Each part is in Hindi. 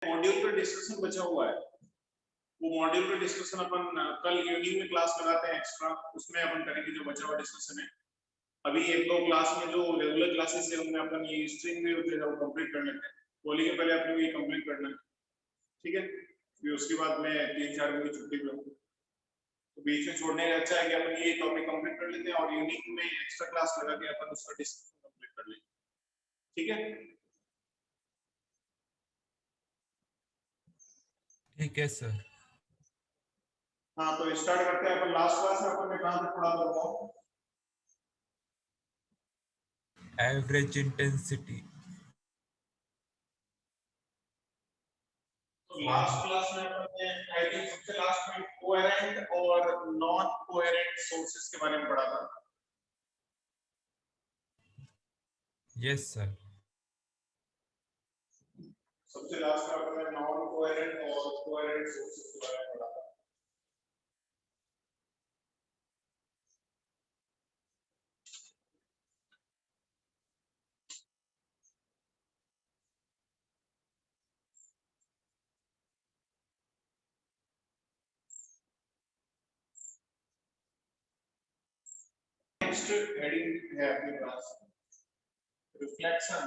मॉड्यूल का डिस्कशन बचा हुआ है, वो मॉड्यूल का डिस्कशन अपन कल इवनिंग में क्लास लगाते हैं एक्स्ट्रा, उसमें अपन करेंगे जो बचा हुआ डिस्कशन है। अभी एक दो क्लास में जो रेगुलर क्लासेस है उनमें अपन ये स्ट्रिंग वेव जो है वो कंप्लीट कर लेते हैं। होली के पहले अपने ये कंप्लीट करना है, ठीक है। फिर उसके बाद मैं 3-4 दिन की छुट्टी पे हूँ, तो बीच में छोड़ने का अच्छा है कि अपन ये टॉपिक कंप्लीट कर लेते हैं और इवनिंग में एक्स्ट्रा क्लास लगा के अपन उसका डिस्कशन कंप्लीट कर लेंगे, ठीक है। ठीक है सर। हाँ तो स्टार्ट करते हैं अपन। लास्ट क्लास में अपन ने कहां तक पढ़ा था बताओ? Average intensity. तो लास्ट क्लास में अपन ने आई थिंक सबसे लास्ट में कोहेरेंट और नॉन कोहेरेंट सोर्सेस के बारे में पढ़ा था। Yes sir. सबसे लास्ट में अपन ने नॉन कोहेरेंट और कोहेरेंट सोर्सेस के बारे में पढ़ा था। नेक्स्ट हेडिंग है अपने पास reflection,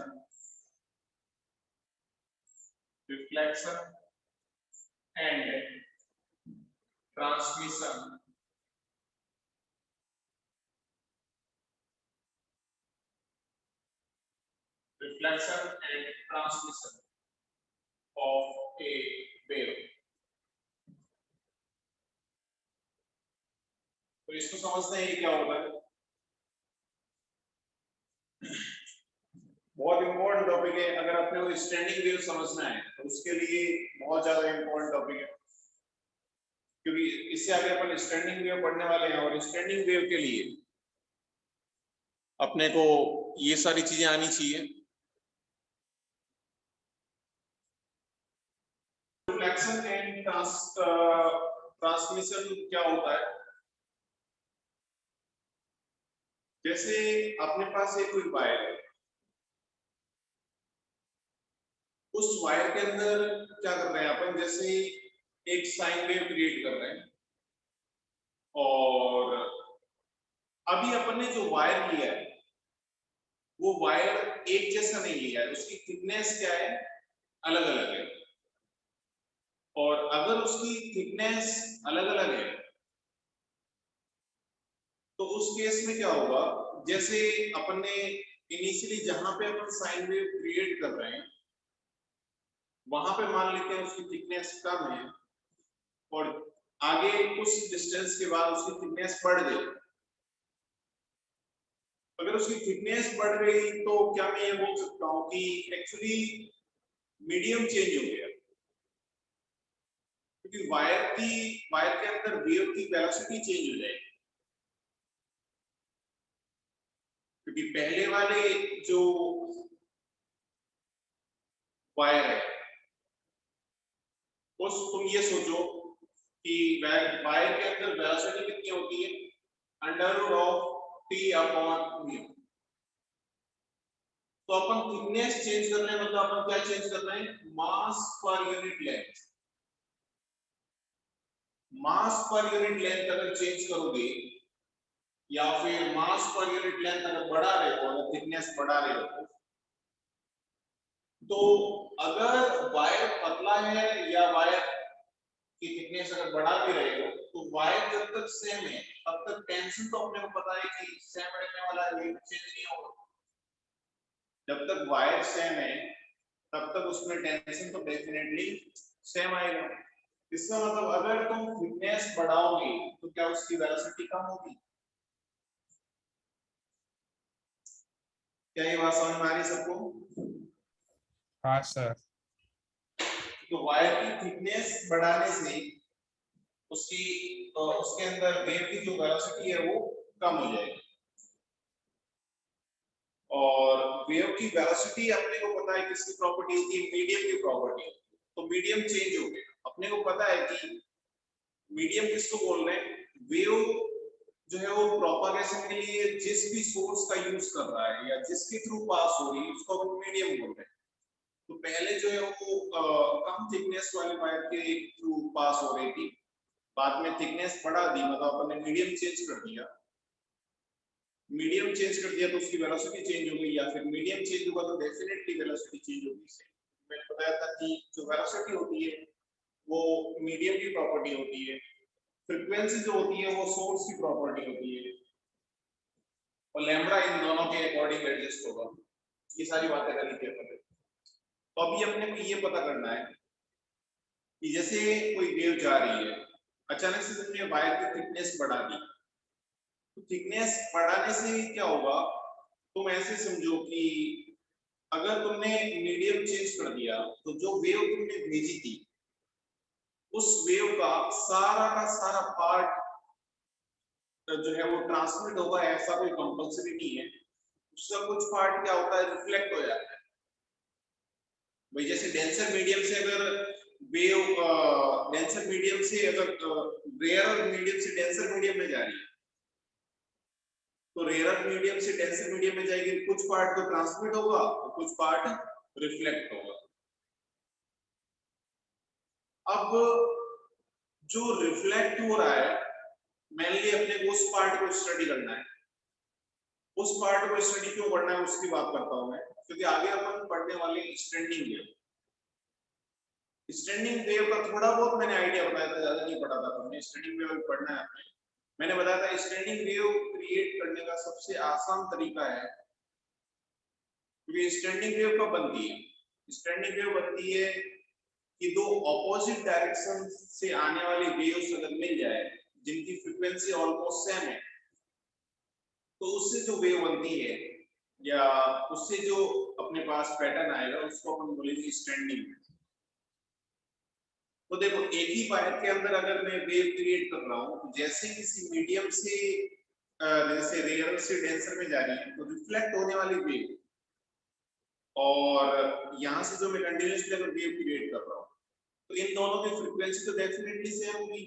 reflection and transmission. Reflection and transmission of a wave. तो इसको समझते हैं क्या होता है। बहुत इंपॉर्टेंट टॉपिक है, अगर अपने को स्टैंडिंग वेव समझना है तो उसके लिए बहुत ज्यादा इंपॉर्टेंट टॉपिक है, क्योंकि इससे आगे अपन स्टैंडिंग वेव पढ़ने वाले हैं और स्टैंडिंग वेव के लिए अपने को ये सारी चीजें आनी चाहिए। रिफ्लेक्शन एंड ट्रांसमिशन क्या होता है? जैसे अपने पास एक कोई वायर है, उस वायर के अंदर क्या कर रहे हैं अपन, जैसे एक साइन वेव क्रिएट कर रहे हैं और अभी अपन ने जो वायर लिया है वो वायर एक जैसा नहीं लिया है, उसकी थिकनेस क्या है, अलग अलग है। और अगर उसकी थिकनेस अलग अलग है तो उस केस में क्या होगा, जैसे अपन ने इनिशियली जहां पे अपन साइन वेव क्रिएट कर रहे हैं वहां पे मान लेते हैं उसकी थिकनेस कम है और आगे कुछ डिस्टेंस के बाद उसकी थिकनेस बढ़ गई। अगर उसकी थिकनेस बढ़ गई तो क्या मैं ये बोल सकता हूं कि एक्चुअली मीडियम चेंज हो गया, क्योंकि वायर के अंदर वेव की वेलोसिटी चेंज हो जाएगी। क्योंकि पहले वाले जो वायर है उस तुम ये सोचो कि वायर के अंदर वेलोसिटी कितनी होती है, under of T upon mu. तो अपन थिकनेस चेंज कर रहे हैं, मतलब अपन क्या चेंज कर रहे हैं, मास पर यूनिट लेंथ। मास पर यूनिट लेंथ अगर चेंज करोगे या फिर मास पर यूनिट लेंथ अगर बढ़ा रहे हो, अगर थिकनेस बढ़ा रहे हो, तो अगर वायर पतला है या वायर की थिकनेस अगर बढ़ा भी रहे हो तो वायर जब तक सेम है तब तक टेंशन तो अपने को पता है कि सेम रहने वाला है, चेंज नहीं होगा। जब तक वायर सेम है तब तक उसमें टेंशन तो डेफिनेटली सेम आएगा। इसका मतलब अगर तुम थिकनेस बढ़ाओगे तो क्या उसकी वेलोसिटी कम होगी? क्या ये बात समझ में आ रही सबको? हाँ सर। तो वायर की थिकनेस बढ़ाने से उसके अंदर वेव की जो वेलोसिटी है वो कम हो जाएगी और वेव की वेलोसिटी अपने को पता है किसकी प्रॉपर्टी होती है, मीडियम की प्रॉपर्टी। तो मीडियम चेंज हो गया, अपने को पता है कि मीडियम किसको बोल रहे हैं, वेव जो है वो प्रोपागेशन के लिए जिस भी सोर्स का यूज कर रहा है या जिसके थ्रू पास हो रही है उसको हम मीडियम बोल रहे हैं। तो पहले जो है वो कम थिकनेस वाले वायर के थ्रू पास हो रही थी, बाद में थिकनेस बढ़ा दी, मतलब अपन ने मीडियम चेंज कर दिया, मीडियम चेंज कर दिया तो उसकी वेलोसिटी चेंज हो गई, या फिर मीडियम चेंज होगा तो डेफिनेटली वेलोसिटी चेंज होगी। इससे मैंने बताया था कि जो वेलोसिटी होती है वो मीडियम की प्रॉपर्टी होती है, फ्रीक्वेंसी जो होती है वो सोर्स की प्रॉपर्टी होती है, और लैम्ब्डा इन दोनों के अकॉर्डिंग एडजस्ट होगा। ये सारी बातें कर ली थी अपन ने। तो अभी अपने को ये पता करना है कि जैसे कोई वेव जा रही है, अचानक से तुमने वायर की थिकनेस बढ़ा दी, तो थिकनेस बढ़ाने से क्या होगा, तुम ऐसे समझो कि अगर तुमने मीडियम चेंज कर दिया तो जो वेव तुमने भेजी थी उस वेव का सारा पार्ट जो है वो ट्रांसमिट होगा, ऐसा कोई कंपल्सरी नहीं है। उसका कुछ पार्ट क्या होता है, रिफ्लेक्ट हो जाता है। भाई जैसे डेंसर मीडियम से अगर वेव डेंसर मीडियम से अगर रेयर मीडियम से डेंसर मीडियम में जा रही है, तो रेयर मीडियम से डेंसर मीडियम में जाएगी, कुछ पार्ट तो ट्रांसमिट होगा और कुछ पार्ट रिफ्लेक्ट होगा। अब जो रिफ्लेक्ट हो रहा है, मेनली अपने को उस पार्ट को स्टडी करना है। उस पार्ट को स्टडी क्यों करना है उसकी बात करता हूं मैं, क्योंकि आगे अपन पढ़ने वाले स्टैंडिंग वेव। स्टैंडिंग वेव का थोड़ा बहुत मैंने आइडिया बताया था, ज्यादा नहीं पढ़ा था हमने। स्टैंडिंग वेव पढ़ना है हमें। मैंने बताया था स्टैंडिंग वेव क्रिएट करने का सबसे आसान तरीका है, क्योंकि स्टैंडिंग वेव कब बनती है, स्टैंडिंग वेव बनती है कि दो ऑपोजिट डायरेक्शन से आने वाली वेव्स अगर मिल जाए जिनकी फ्रीक्वेंसी ऑलमोस्ट सेम है, तो उससे जो वेव बनती है या उससे जो अपने पास पैटर्न आएगा उसको अपन बोलेंगे स्टैंडिंग वेव। तो देखो एक ही वायर के अंदर अगर मैं वेव क्रिएट कर रहा हूं, तो जैसे किसी मीडियम से जैसे रेयर से डेंसर में जा रही है तो रिफ्लेक्ट होने वाली वेव, और यहां से जो मैं कंटिन्यूअसली अगर वेव क्रिएट कर रहा हूं तो इन दोनों की फ्रीक्वेंसी तो डेफिनेटली सेम होगी,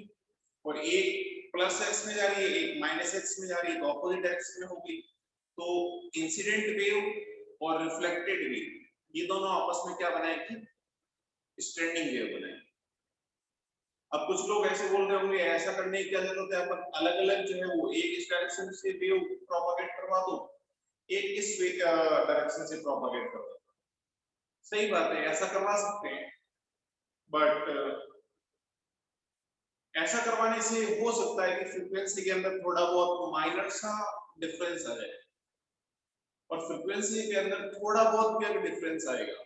और एक प्लस एक्स में जा रही है एक माइनस एक्स में जा रही है, तो ऑपोजिट एक्स में होगी। तो इंसिडेंट वेव और रिफ्लेक्टेड वेव ये दोनों आपस में क्या बनाएगी, स्टैंडिंग वेव बनाएगी। अब कुछ लोग ऐसे बोल रहे होंगे ऐसा करने की क्या जरूरत है, अपन अलग अलग जो है वो एक इस डायरेक्शन से वेव प्रोपागेट करवा दो, एक इस डायरेक्शन से प्रोपागेट करवा दो। सही बात है, ऐसा करवा सकते हैं, बट ऐसा करवाने से हो सकता है कि फ्रीक्वेंसी के अंदर थोड़ा बहुत माइनर सा डिफरेंस आ जाए, और फ्रीक्वेंसी के अंदर थोड़ा बहुत भी अगर डिफरेंस आएगा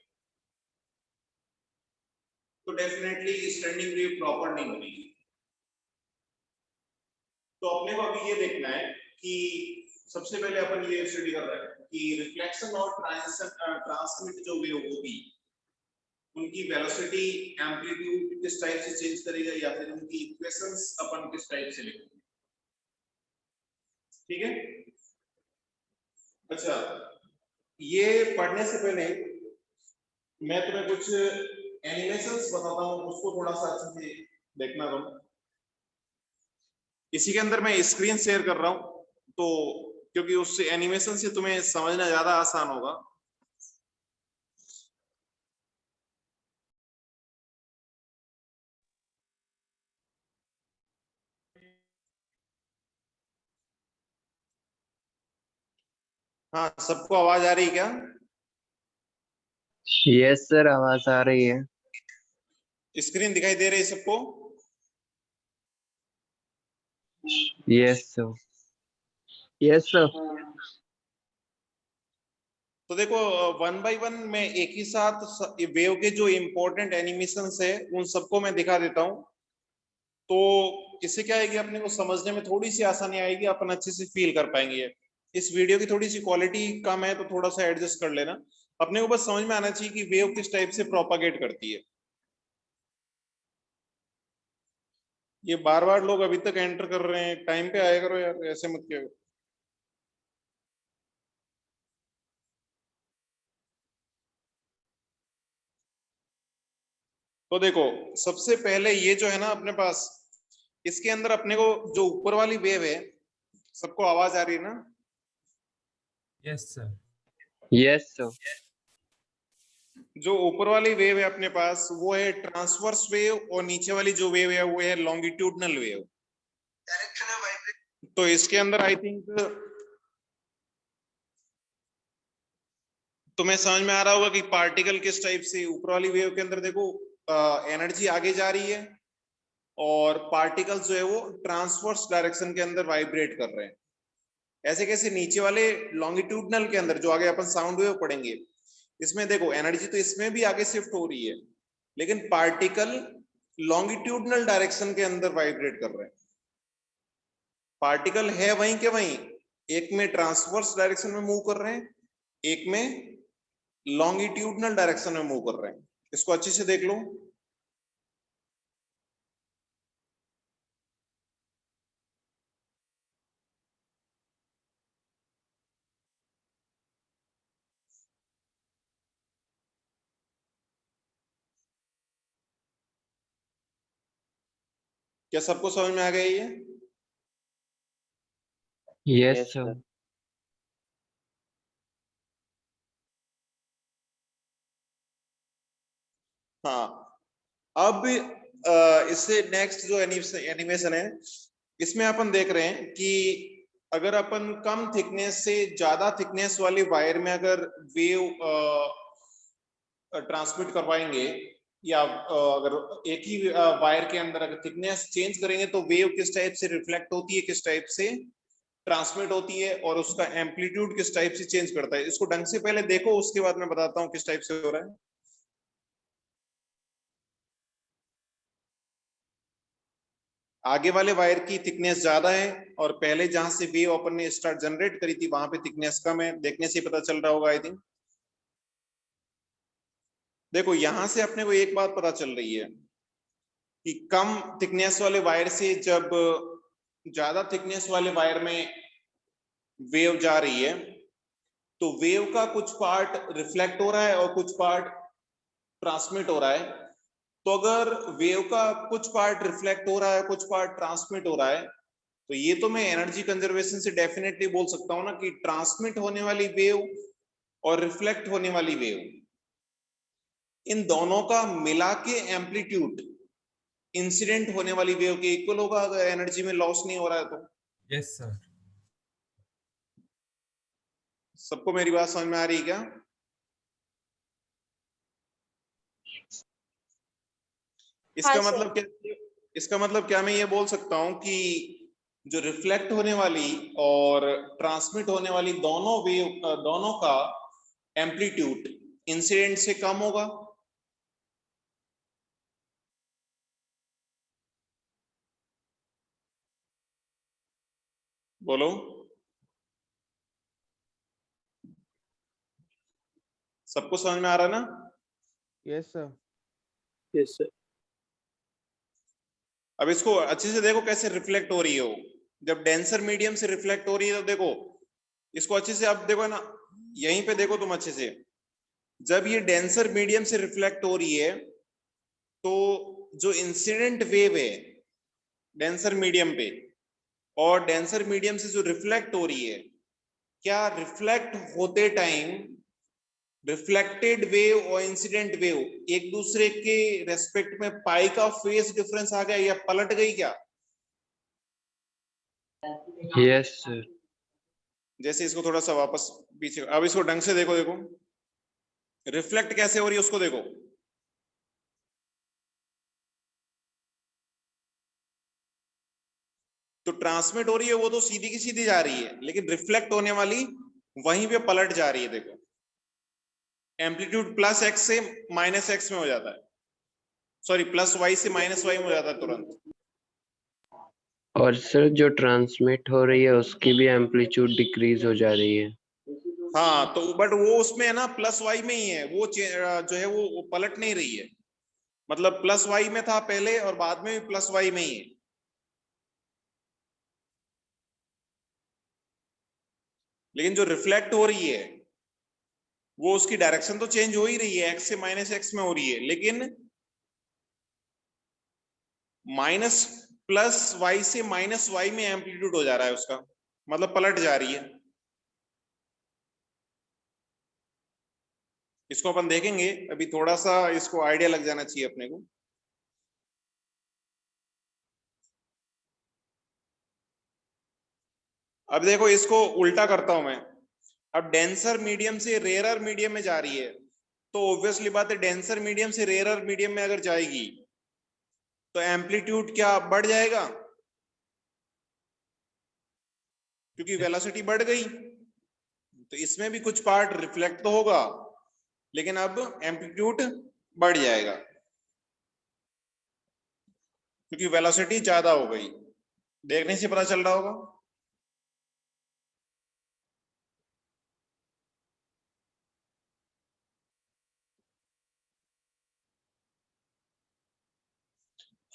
तो डेफिनेटली स्टैंडिंग वेव प्रॉपर नहीं बनेगी। तो अपने को अभी ये देखना है कि सबसे पहले अपन ये स्टडी कर रहे हैं कि रिफ्लेक्शन और ट्रांसमिट जो वेव होगी उनकी वेलोसिटी एम्पलीट्यूड किस टाइप से चेंज करेगा, या फिर उनकी इक्वेशंस अपन किस टाइप से लिखेंगे। ठीक है, अच्छा ये पढ़ने से पहले मैं तुम्हें कुछ एनिमेशंस बताता हूँ, उसको थोड़ा सा अच्छे से देखना तुम। इसी के अंदर मैं स्क्रीन शेयर कर रहा हूँ, तो क्योंकि उससे एनिमेशन से तुम्हें समझना ज्यादा आसान होगा। हाँ, सबको आवाज आ रही है क्या? यस सर, आवाज आ रही है। स्क्रीन दिखाई दे रही है सबको? Yes sir, yes sir. तो देखो वन बाय वन मैं एक ही साथ वेव के जो इंपॉर्टेंट एनिमेशंस है उन सबको मैं दिखा देता हूँ, तो इससे क्या है कि अपने को समझने में थोड़ी सी आसानी आएगी, अपन अच्छे से फील कर पाएंगे। इस वीडियो की थोड़ी सी क्वालिटी कम है तो थोड़ा सा एडजस्ट कर लेना। अपने को बस समझ में आना चाहिए कि वेव किस टाइप से प्रोपागेट करती है। ये बार बार लोग अभी तक एंटर कर रहे हैं, टाइम पे आया करो यार, ऐसे मत किया करो। तो देखो सबसे पहले ये जो है ना अपने पास, इसके अंदर अपने को जो ऊपर वाली वेव है, सबको आवाज आ रही है ना? Yes sir. Yes sir. जो ऊपर वाली वेव है अपने पास वो है ट्रांसवर्स वेव, और नीचे वाली जो वेव है वो है लॉन्गिट्यूडनल वेव। तो इसके अंदर आई थिंक तुम्हें समझ में आ रहा होगा कि पार्टिकल किस टाइप से, ऊपर वाली वेव के अंदर देखो एनर्जी आगे जा रही है और पार्टिकल्स जो है वो ट्रांसवर्स डायरेक्शन के अंदर वाइब्रेट कर रहे हैं। ऐसे कैसे नीचे वाले लॉन्गिट्यूडनल के अंदर जो आगे अपन साउंड वेव पढ़ेंगे, इसमें देखो एनर्जी तो इसमें भी आगे शिफ्ट हो रही है, लेकिन पार्टिकल लॉन्गिट्यूडनल डायरेक्शन के अंदर वाइब्रेट कर रहे हैं। पार्टिकल है वहीं के वहीं, एक में ट्रांसवर्स डायरेक्शन में मूव कर रहे हैं, एक में लॉन्गिट्यूडनल डायरेक्शन में मूव कर रहे हैं। इसको अच्छे से देख लो। क्या सबको समझ में आ गया ये? Yes, sir. हाँ, अब इससे नेक्स्ट जो एनिमेशन है, इसमें अपन देख रहे हैं कि अगर अपन कम थिकनेस से ज्यादा थिकनेस वाली वायर में अगर वेव ट्रांसमिट करवाएंगे, या अगर एक ही वायर के अंदर अगर थिकनेस चेंज करेंगे तो वेव किस टाइप से रिफ्लेक्ट होती है, किस टाइप से ट्रांसमिट होती है, और उसका एम्पलीट्यूड किस टाइप से चेंज करता है। इसको ढंग से पहले देखो, उसके बाद मैं बताता हूँ किस टाइप से हो रहा है। आगे वाले वायर की थिकनेस ज्यादा है और पहले जहां से वेव अपन ने स्टार्ट जनरेट करी थी वहां पे थिकनेस कम है। देखने से पता चल रहा होगा आई थिंक। देखो यहां से अपने को एक बात पता चल रही है कि कम थिकनेस वाले वायर से जब ज्यादा थिकनेस वाले वायर में वेव जा रही है तो वेव का कुछ पार्ट रिफ्लेक्ट हो रहा है और कुछ पार्ट ट्रांसमिट हो रहा है। तो अगर वेव का कुछ पार्ट रिफ्लेक्ट हो रहा है, कुछ पार्ट ट्रांसमिट हो रहा है, तो ये तो मैं एनर्जी कंजर्वेशन से डेफिनेटली बोल सकता हूं ना कि ट्रांसमिट होने वाली वेव और रिफ्लेक्ट होने वाली वेव, इन दोनों का मिला के एम्पलीट्यूड इंसिडेंट होने वाली वेव के इक्वल होगा अगर एनर्जी में लॉस नहीं हो रहा है तो। Yes sir. सबको मेरी बात समझ में आ रही है क्या? इसका हाँ, मतलब क्या, इसका मतलब क्या मैं ये बोल सकता हूं कि जो रिफ्लेक्ट होने वाली और ट्रांसमिट होने वाली दोनों वेव, दोनों का एम्पलीट्यूड इंसिडेंट से कम होगा? बोलो। सबको समझ में आ रहा है ना? Yes sir. Yes, sir. अब इसको अच्छे से देखो कैसे रिफ्लेक्ट हो रही है वो। जब डेंसर मीडियम से रिफ्लेक्ट हो रही है तो देखो इसको अच्छे से, आप देखो ना, यहीं पे देखो तुम अच्छे से। जब ये डेंसर मीडियम से रिफ्लेक्ट हो रही है तो जो इंसिडेंट वेव है डेंसर मीडियम पे और डेंसर मीडियम से जो रिफ्लेक्ट हो रही है, क्या रिफ्लेक्ट होते टाइम रिफ्लेक्टेड वेव और इंसिडेंट वेव एक दूसरे के रेस्पेक्ट में पाई का फेज डिफरेंस आ गया या पलट गई क्या? Yes, sir. जैसे इसको थोड़ा सा वापस पीछे, अब इसको ढंग से देखो, देखो रिफ्लेक्ट कैसे हो रही है उसको देखो। तो ट्रांसमिट हो रही है वो तो सीधी की सीधी जा रही है, लेकिन रिफ्लेक्ट होने वाली वहीं पे पलट जा रही है। देखो एम्पलीट्यूड प्लस एक्स से माइनस एक्स में हो जाता है, सॉरी प्लस वाई से माइनस वाई में हो जाता है तुरंत। और सर जो ट्रांसमिट हो रही है उसकी भी एम्पलीट्यूड डिक्रीज हो जा रही है। हाँ तो बट वो उसमें है ना प्लस वाई में ही है, वो जो है वो पलट नहीं रही है। मतलब प्लस वाई में था पहले और बाद में भी प्लस वाई में ही है। लेकिन जो रिफ्लेक्ट हो रही है वो उसकी डायरेक्शन तो चेंज हो ही रही है, एक्स से माइनस एक्स में हो रही है, लेकिन माइनस प्लस वाई से माइनस वाई में एम्पलीट्यूड हो जा रहा है उसका, मतलब पलट जा रही है। इसको अपन देखेंगे, अभी थोड़ा सा इसको आइडिया लग जाना चाहिए अपने को। अब देखो इसको उल्टा करता हूं मैं। अब डेंसर मीडियम से रेयरर मीडियम में जा रही है, तो ऑब्वियसली बात है डेंसर मीडियम से रेयरर मीडियम में अगर जाएगी तो एम्पलीट्यूड क्या बढ़ जाएगा, क्योंकि वेलोसिटी बढ़ गई, तो इसमें भी कुछ पार्ट रिफ्लेक्ट तो होगा, लेकिन अब एम्पलीट्यूड बढ़ जाएगा क्योंकि वेलोसिटी ज्यादा हो गई। देखने से पता चल रहा होगा।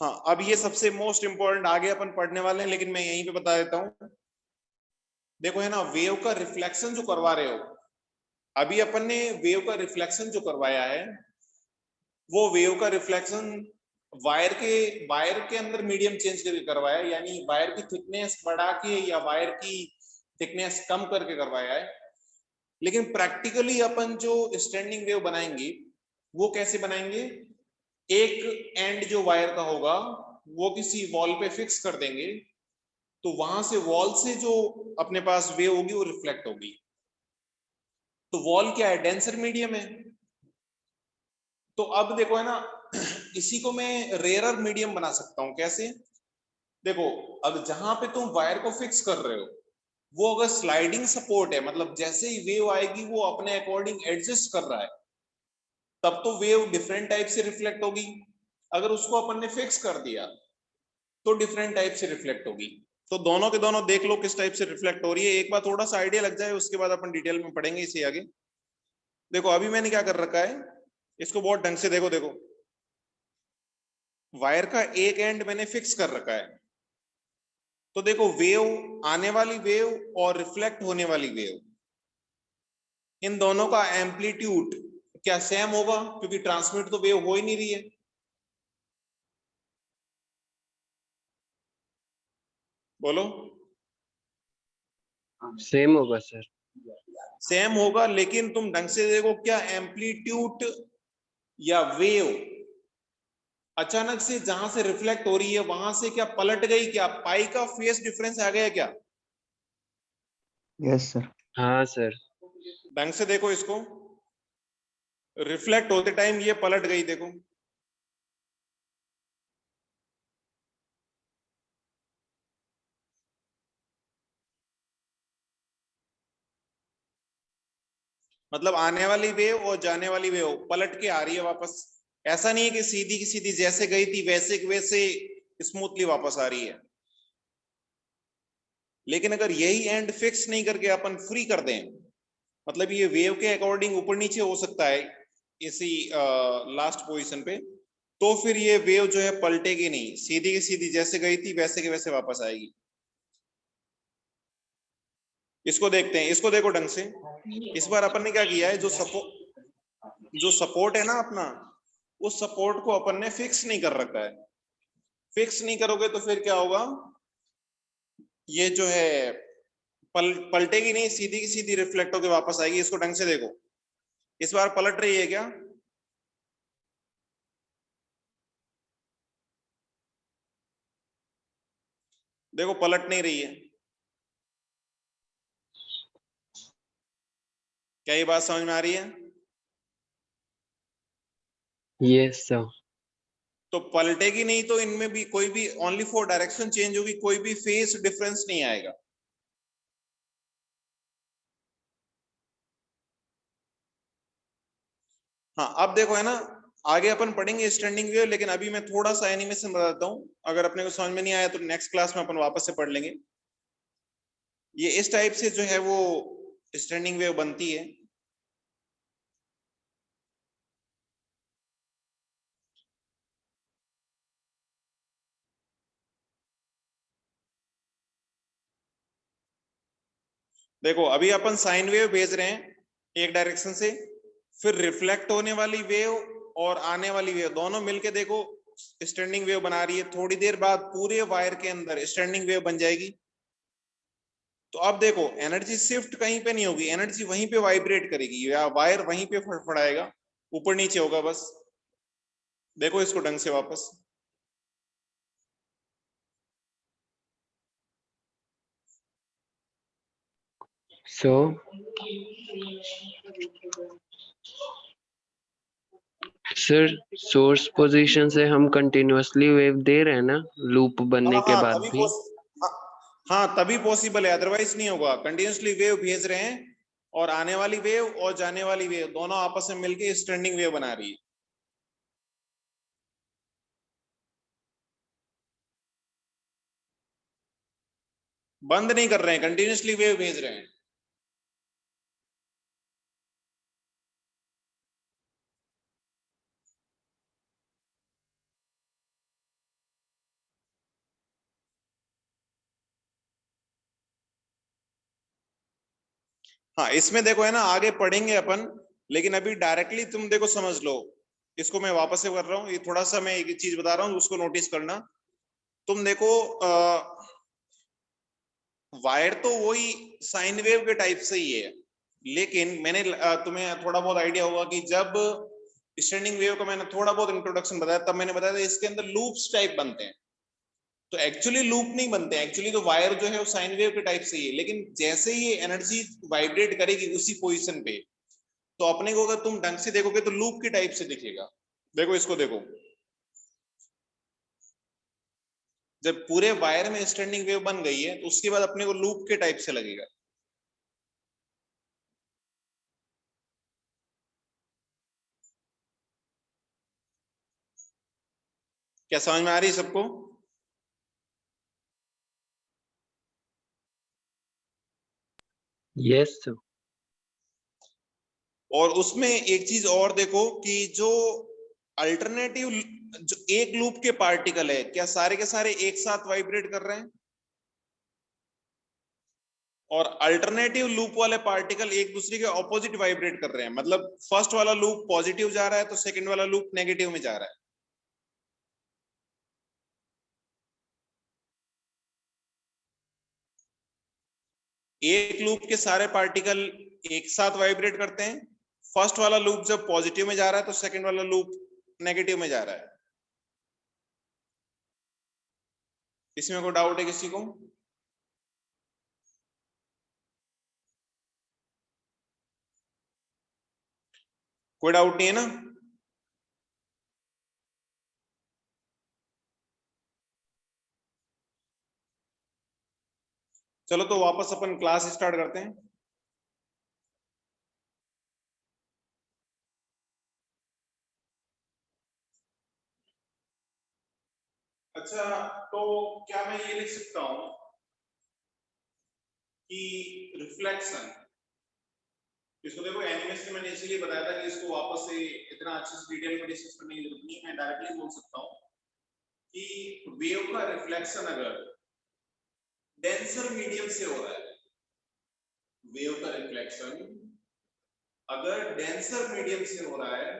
हाँ, अब ये सबसे मोस्ट इंपॉर्टेंट आगे अपन पढ़ने वाले हैं, लेकिन मैं यहीं पे बता देता हूं। देखो है ना, वेव का रिफ्लेक्शन जो करवा रहे हो, अभी अपन ने वेव का रिफ्लेक्शन जो करवाया है, वो वेव का रिफ्लेक्शन वायर के अंदर मीडियम चेंज करके करवाया है, यानी वायर की थिकनेस बढ़ा के या वायर की थिकनेस कम करके करवाया है। लेकिन प्रैक्टिकली अपन जो स्टैंडिंग वेव बनाएंगे वो कैसे बनाएंगे, एक एंड जो वायर का होगा वो किसी वॉल पे फिक्स कर देंगे, तो वहां से वॉल से जो अपने पास वेव होगी वो रिफ्लेक्ट होगी। तो वॉल क्या है, डेंसर मीडियम है। तो अब देखो है ना, इसी को मैं रेयरर मीडियम बना सकता हूं। कैसे, देखो अब जहां पे तुम वायर को फिक्स कर रहे हो वो अगर स्लाइडिंग सपोर्ट है, मतलब जैसे ही वेव आएगी वो अपने अकॉर्डिंग एडजस्ट कर रहा है, तब तो वेव डिफरेंट टाइप से रिफ्लेक्ट होगी। अगर उसको अपन ने फिक्स कर दिया तो डिफरेंट टाइप से रिफ्लेक्ट होगी। तो दोनों के दोनों देख लो किस टाइप से रिफ्लेक्ट हो रही है, एक बार थोड़ा सा आइडिया लग जाए, उसके बाद अपन डिटेल में पढ़ेंगे इसे आगे। देखो अभी मैंने क्या कर रखा है, इसको बहुत ढंग से देखो। देखो वायर का एक एंड मैंने फिक्स कर रखा है, तो देखो वेव, आने वाली वेव और रिफ्लेक्ट होने वाली वेव, इन दोनों का एम्पलीट्यूड क्या सेम होगा, क्योंकि ट्रांसमिट तो वेव हो ही नहीं रही है। बोलो। सेम होगा सर। सेम होगा, लेकिन तुम ढंग से देखो, क्या एम्पलीट्यूड या वेव अचानक से जहां से रिफ्लेक्ट हो रही है वहां से क्या पलट गई, क्या पाई का फेस डिफरेंस आ गया क्या? Yes sir. हाँ सर। ढंग से देखो इसको, रिफ्लेक्ट होते टाइम ये पलट गई, देखो। मतलब आने वाली वेव और जाने वाली वेव पलट के आ रही है वापस। ऐसा नहीं है कि सीधी की सीधी जैसे गई थी वैसे के वैसे स्मूथली वापस आ रही है। लेकिन अगर यही एंड फिक्स नहीं करके अपन फ्री कर दें, मतलब ये वेव के अकॉर्डिंग ऊपर नीचे हो सकता है इसी लास्ट पोजीशन पे, तो फिर ये वेव जो है पलटेगी नहीं, सीधी की सीधी जैसे गई थी वैसे के वैसे वापस आएगी। इसको देखते हैं, इसको देखो ढंग से। इस बार अपन ने क्या किया है, जो सपोर्ट है ना अपना, उस सपोर्ट को अपन ने फिक्स नहीं कर रखा है। फिक्स नहीं करोगे तो फिर क्या होगा, ये जो है पलटेगी नहीं, सीधी की सीधी रिफ्लेक्ट होकर वापस आएगी। इसको ढंग से देखो, इस बार पलट रही है क्या? देखो पलट नहीं रही है। क्या ये बात समझ में आ रही है? Yes sir. तो पलटेगी नहीं तो इनमें भी कोई भी, ओनली फॉर डायरेक्शन चेंज होगी, कोई भी फेस डिफरेंस नहीं आएगा। हाँ अब देखो है ना, आगे अपन पढ़ेंगे स्टैंडिंग वेव, लेकिन अभी मैं थोड़ा सा एनिमेशन बताता हूँ, अगर अपने को समझ में नहीं आया तो नेक्स्ट क्लास में अपन वापस से पढ़ लेंगे। ये इस टाइप से जो है वो स्टैंडिंग वेव बनती है। देखो अभी अपन साइन वेव भेज रहे हैं एक डायरेक्शन से, फिर रिफ्लेक्ट होने वाली वेव और आने वाली वेव दोनों मिलके देखो स्टैंडिंग वेव बना रही है। थोड़ी देर बाद पूरे वायर के अंदर स्टैंडिंग वेव बन जाएगी। तो अब देखो एनर्जी शिफ्ट कहीं पे नहीं होगी, एनर्जी वहीं पे वाइब्रेट करेगी या वायर वहीं पे फड़फड़ाएगा, ऊपर नीचे होगा बस। देखो इसको ढंग से वापस, सो सर सोर्स पोजीशन से हम कंटिन्यूअसली वेव दे रहे हैं ना लूप बनने के बाद तभी भी? हाँ तभी पॉसिबल है, अदरवाइज नहीं होगा। कंटिन्यूअसली वेव भेज रहे हैं और आने वाली वेव और जाने वाली वेव दोनों आपस में मिलके स्टैंडिंग वेव बना रही है। बंद नहीं कर रहे हैं, कंटिन्यूअसली वेव भेज रहे हैं। हाँ इसमें देखो है ना, आगे पढ़ेंगे अपन, लेकिन अभी डायरेक्टली तुम देखो समझ लो। इसको मैं वापस से कर रहा हूँ, ये थोड़ा सा मैं एक चीज बता रहा हूँ उसको नोटिस करना। तुम देखो वायर तो वही साइन वेव के टाइप से ही है, लेकिन मैंने तुम्हें थोड़ा बहुत आइडिया होगा कि जब स्टैंडिंग वेव का मैंने थोड़ा बहुत इंट्रोडक्शन बताया तब मैंने बताया था इसके अंदर लूप्स टाइप बनते हैं। तो एक्चुअली लूप नहीं बनते, एक्चुअली तो वायर जो है वो साइन वेव के टाइप से ही है, लेकिन जैसे ही एनर्जी वाइब्रेट करेगी उसी पोजीशन पे, तो अपने को अगर तुम ढंग से देखोगे तो लूप के टाइप से दिखेगा। देखो इसको देखो, जब पूरे वायर में स्टैंडिंग वेव बन गई है तो उसके बाद अपने को लूप के टाइप से लगेगा। क्या समझ में आ रही है सबको? Yes sir. और उसमें एक चीज और देखो कि जो अल्टरनेटिव, जो एक लूप के पार्टिकल है, क्या सारे के सारे एक साथ वाइब्रेट कर रहे हैं? और अल्टरनेटिव लूप वाले पार्टिकल एक दूसरे के ऑपोजिट वाइब्रेट कर रहे हैं, मतलब फर्स्ट वाला लूप पॉजिटिव जा रहा है तो सेकंड वाला लूप नेगेटिव में जा रहा है। एक लूप के सारे पार्टिकल एक साथ वाइब्रेट करते हैं, फर्स्ट वाला लूप जब पॉजिटिव में जा रहा है तो सेकंड वाला लूप नेगेटिव में जा रहा है। इसमें कोई डाउट है किसी को? कोई डाउट नहीं है ना? चलो तो वापस अपन क्लास स्टार्ट करते हैं। अच्छा, तो क्या मैं ये लिख सकता हूं कि रिफ्लेक्शन, इसको देखो एनिमेशन मैंने इसलिए बताया था कि इसको वापस से इतना अच्छे से डिटेल में डिस्कस करने की जरूरत नहीं है, मैं डायरेक्टली बोल सकता हूं कि वेव का रिफ्लेक्शन अगर डेंसर मीडियम से हो रहा है, वेव का रिफ्लेक्शन अगर डेंसर मीडियम से हो रहा है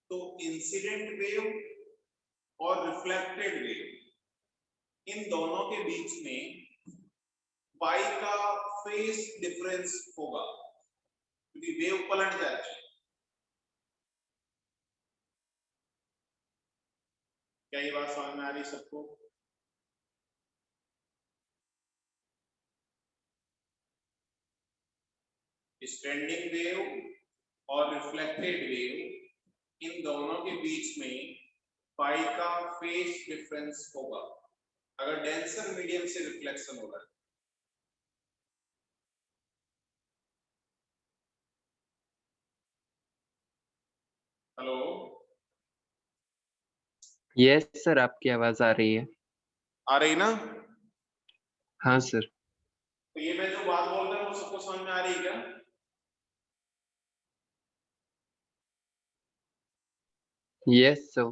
तो इंसिडेंट वेव और रिफ्लेक्टेड वेव इन दोनों के बीच में पाई का फेस डिफरेंस होगा, क्योंकि वेव पलट जाती है। क्या ये बात समझ में आ रही है सबको? स्टैंडिंग वेव और रिफ्लेक्टेड वेव इन दोनों के बीच में पाई का फेस डिफरेंस होगा अगर डेंसर मीडियम से रिफ्लेक्शन होगा। हेलो, यस सर, आपकी आवाज आ रही है। आ रही ना? हाँ सर। तो ये मैं जो बात बोल रहा हूँ वो सबको समझ में आ रही है क्या? Yes sir.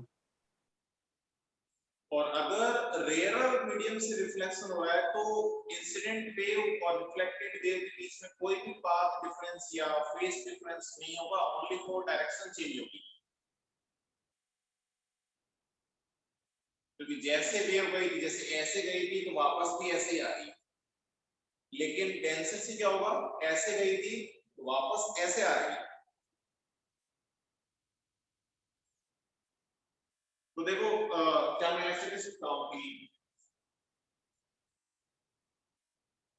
और अगर रेयरर मीडियम से रिफ्लेक्शन हो रहा है तो इंसिडेंट वेव और रिफ्लेक्टेड वेव के बीच में कोई भी पाथ डिफरेंस या फेज डिफरेंस नहीं होगा, ओनली फॉर डायरेक्शन चेंज होगी। तो क्योंकि जैसे वेव गई थी, जैसे ऐसे गई थी तो वापस भी ऐसे ही आ रही है, लेकिन डेंसिटी क्या होगा, ऐसे गई थी तो वापस ऐसे आ रही है। तो देखो क्या मैं ऐसे कह सकता हूं कि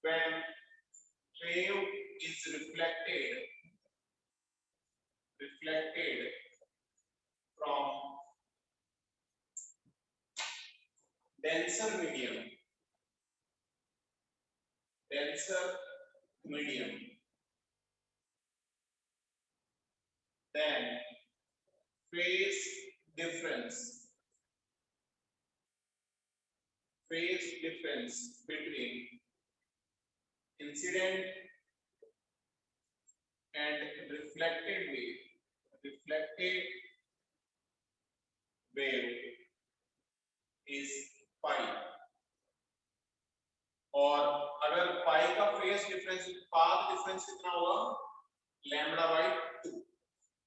when wave is reflected from denser medium then phase difference between incident and reflected wave is pi, और अगर पाई का फेज डिफरेंस, पाथ डिफरेंस कितना होगा, लैम्बडा बाई 2।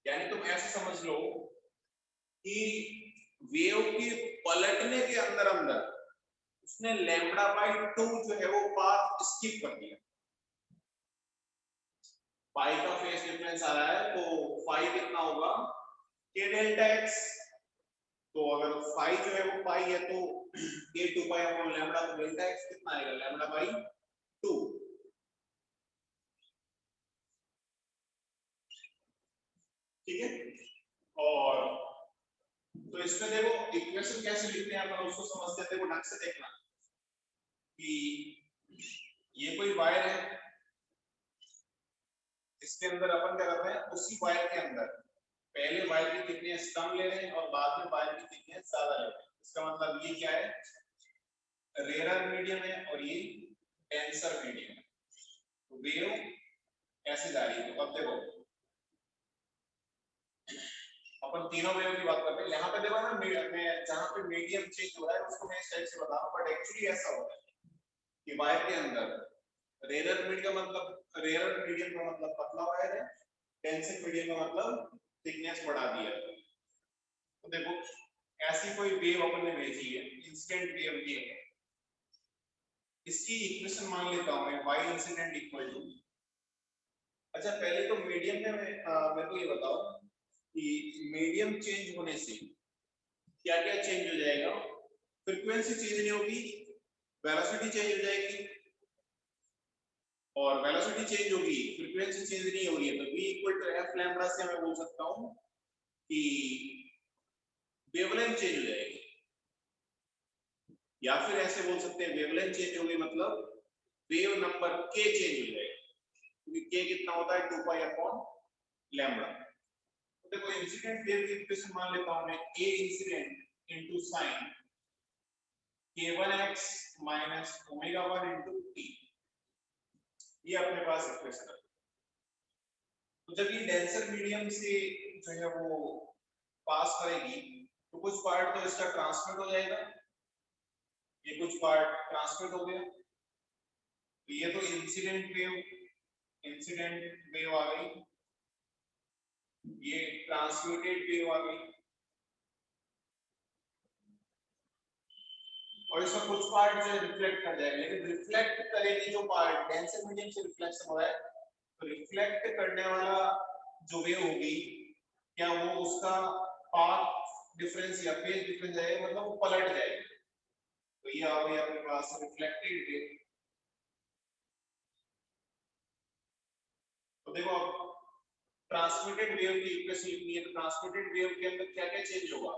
यानी तुम ऐसे समझ लो कि वेव के पलटने के अंदर अंदर उसने लैम्बडा बाई 2 जो है वो पाथ स्किप कर दिया। पाई का फेज डिफरेंस आ रहा है तो फाई कितना होगा, के डेल्टा एक्स। तो अगर फाई जो है वो पाई है तो के 2 पाई अपॉन लैम्बडा, तो डेल्टा एक्स कितना आएगा, लैम्बडा बाई 2। ठीक है। और तो इसमें देखो इक्वेशन कैसे लिखते हैं अपन, उसको समझते हैं। देखो ढंग से देखना कि ये कोई वायर है, इसके अंदर अपन क्या कर रहे हैं, उसी वायर के अंदर पहले वायर की थिकनेस कम ले रहे हैं और बाद में वायर की थिकनेस ज्यादा ले रहे हैं। इसका मतलब ये क्या है, रेयर मीडियम है और ये डेंसर मीडियम है। तो वेव ऐसे जा रही है। तो अब देखो अपन तीनों वेव की बात करते हैं। यहाँ पे देखो ना, मैं जहाँ पे मीडियम चेंज हो रहा है उसको मैं इस टाइप से बता रहा हूँ, बट एक्चुअली ऐसा होता है कि वायर के अंदर रेयर मीडियम का मतलब पतला वायर है, डेंसर मीडियम का मतलब थिकनेस बढ़ा दिया। तो देखो ऐसी कोई वेव अपन ने भेजी है, इंसिडेंट वेव ये है, इसकी इक्वेशन मान लेता हूं मैं, y इंसिडेंट इक्वल टू, अच्छा पहले तो मीडियम में मेरे को ये बताओ कि मीडियम चेंज होने से क्या क्या चेंज हो जाएगा। फ्रीक्वेंसी चेंज नहीं होगी, वेलोसिटी चेंज हो जाएगी, और वेलोसिटी चेंज होगी, फ्रीक्वेंसी चेंज नहीं हो रही है। तो v equal to f lambda से मैं बोल सकता हूं कि वेवलेंथ चेंज हो जाएगी, या फिर ऐसे बोल सकते हैं वेवलेंथ चेंज होगी मतलब वेव नंबर k चेंज हो जाएगा, क्योंकि k कितना होता है 2 पाई अपॉन लैम्बडा। तो देखो इंसिडेंट वेव की इक्वेशन मान लेता हूं मैं, a incident into sin k1x minus omega 1 into t, ये अपने पास इक्वेशन है। तो जब ये डेंसर मीडियम से जो है वो पास करेगी तो कुछ पार्ट तो इसका ट्रांसमिट हो जाएगा, ये कुछ पार्ट ट्रांसमिट हो गया, तो ये तो इंसिडेंट वेव आ गई, ये ट्रांसमिटेड वेव आ गई, और इसका कुछ पार्ट जो है रिफ्लेक्ट कर जाएगा। लेकिन रिफ्लेक्ट करेगी जो पार्ट डेंसर मीडियम से रिफ्लेक्शन हो रहा है, तो रिफ्लेक्ट करने वाला जो वेव होगी, क्या वो उसका पाथ डिफरेंस या फेज डिफरेंस जाएगा, मतलब वो पलट जाएगा। तो ये आ गई अपने पास रिफ्लेक्टेड वेव। तो देखो अब ट्रांसमिटेड वेव की इक्वेशन लिखनी है, तो ट्रांसमिटेड वेव के अंदर क्या क्या चेंज होगा,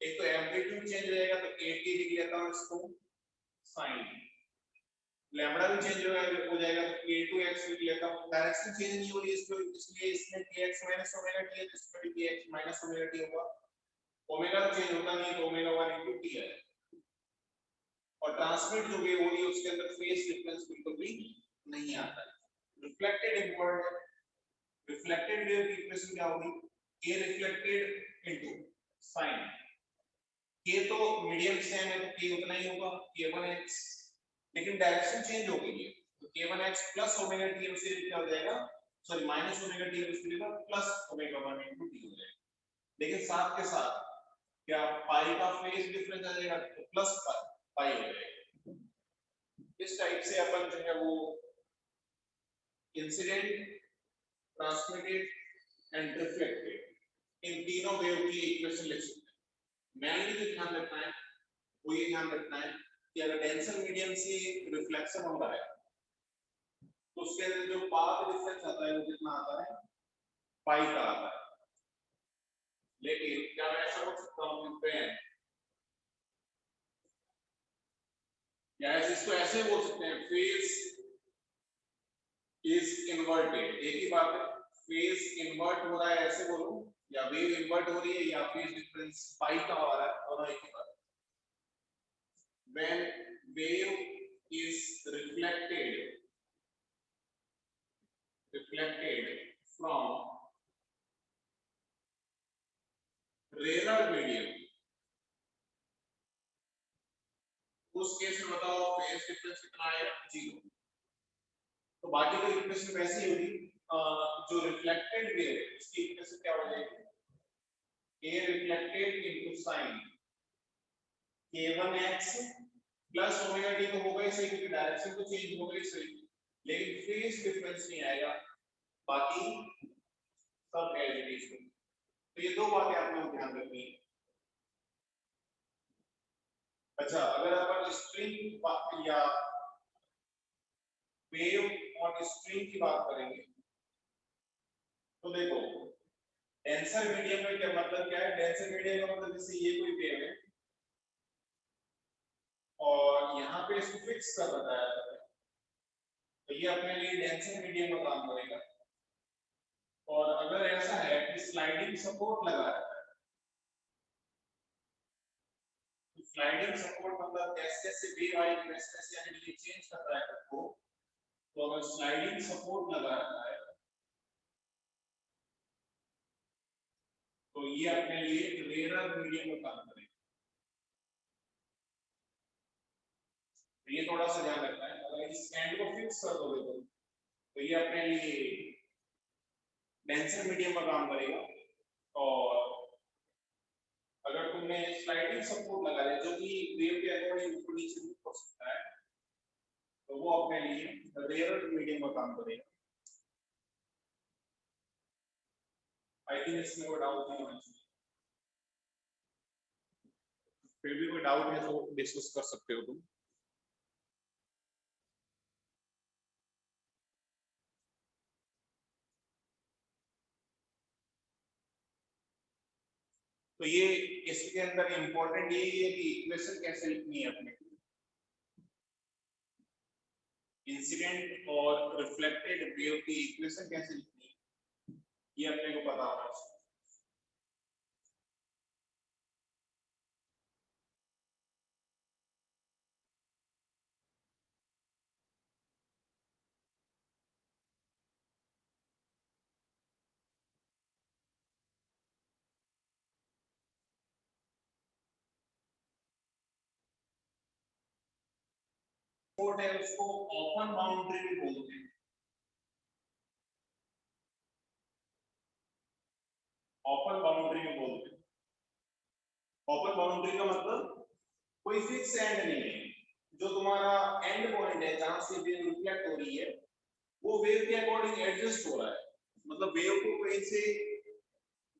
एक तो एम्पलीट्यूड चेंज हो जाएगा, तो 80 लिख लेता हूं इसको sin, लैम्बडा भी चेंज हो जाएगा तो k2x लिख लेता हूं। डायरेक्शन चेंज नहीं हो रही है इसको, इसलिए इसमें kx माइनस ओमेगा t है, तो इसमें भी kx माइनस ओमेगा t होगा। ओमेगा चेंज होता नहीं है तो ओमेगा 1 t है। और ट्रांसमिट जो वेव हो रही है उसके अंदर फेज डिफरेंस बिल्कुल भी नहीं आता है। रिफ्लेक्टेड इंपॉर्टेंट है, रिफ्लेक्टेड वेव की इक्वेशन क्या होगी, k reflected into sin, k तो मीडियम सेम है तो k उतना ही होगा, k1x, लेकिन डायरेक्शन चेंज हो गई है तो k1x प्लस ओमेगा t अब सिर्फ क्या हो जाएगा, सॉरी माइनस ओमेगा t अब सिर्फ प्लस ओमेगा 1 t हो जाएगा। लेकिन साथ के साथ क्या पाई का फेज डिफरेंस आ जाएगा तो प्लस पाई हो जाएगा। इस टाइप से अपन जो है वो incident, transmitted and reflected in तीनों वेव की इक्वेशन लिख सकते हैं। मैंने जो ध्यान रखना है वो ये ध्यान रखना है कि अगर डेंसर मीडियम से रिफ्लेक्शन होता है तो उसके अंदर जो पाथ डिफरेंस आता है वो कितना आता है, पाई का आता है। लेकिन क्या मैं ऐसा बोल सकता हूँ कि पेन या इसको ऐसे बोल सकते हैं फेज इज इन्वर्टेड, एक ही बात है, फेज इन्वर्ट हो रहा है ऐसे बोलो, या वेव इन्वर्ट हो रही है, या फेज डिफरेंस पाई का हो रहा है, दोनों एक ही बात है। when wave is reflected from rarer medium, उस केस में बताओ फेज डिफरेंस कितना आएगा, 0। तो बाकी तो इक्वेशन वैसी ही होगी, जो रिफ्लेक्टेड वेव है उसकी इक्वेशन क्या हो जाएगी, a reflected into sin k1x plus omega t तो होगा ही सही क्योंकि डायरेक्शन तो चेंज हो गई सही, लेकिन फेज डिफरेंस नहीं आएगा, बाकी सब एज इट इज। तो ये दो बातें आपने ध्यान रखनी है। अच्छा, अगर अपन स्ट्रिंग या वेव और स्ट्रिंग की बात करेंगे तो देखो डेंसर मीडियम में क्या मतलब, क्या है डेंसर मीडियम का मतलब, जैसे ये कोई वेव है और यहाँ पे इसको फिक्स कर रखा है तो ये अपने लिए डेंसर मीडियम में काम करेगा। और अगर ऐसा है कि स्लाइडिंग सपोर्ट लगा है तो स्लाइडिंग सपोर्ट मतलब जैसे जैसे वेव आएगी वैसे वैसे यानी ये चेंज कर रहा है खुद को, तो अगर स्लाइडिंग सपोर्ट लगा रखा है तो ये अपने लिए रेयर मीडियम में काम करेगा। तो ये थोड़ा सा ध्यान रखना है, अगर इस एंड को फिक्स कर दोगे तो ये अपने लिए डेंसर मीडियम में काम करेगा। और अगर तुमने स्लाइडिंग सपोर्ट लगा दिया जो कि वेव के अकॉर्डिंग ऊपर नीचे मूव कर सकता है तो वो अपने लिए रेयर मीडियम में काम करेगा। आई थिंक इसमें कोई डाउट नहीं होना चाहिए, फिर भी कोई डाउट है तो डिस्कस कर सकते हो तुम। तो ये इसके अंदर इंपॉर्टेंट ये है कि इक्वेशन कैसे लिखनी है अपने, इंसिडेंट और रिफ्लेक्टेड वेव की इक्वेशन कैसे लिखनी है ये अपने को पता होना चाहिए। सपोर्ट है उसको ओपन बाउंड्री भी बोलते हैं, ओपन बाउंड्री में बोलते हैं। ओपन बाउंड्री का मतलब कोई फिक्स एंड नहीं है, जो तुम्हारा एंड पॉइंट है जहां से वेव रिफ्लेक्ट हो रही है वो वेव के अकॉर्डिंग एडजस्ट हो रहा है, मतलब वेव को कहीं से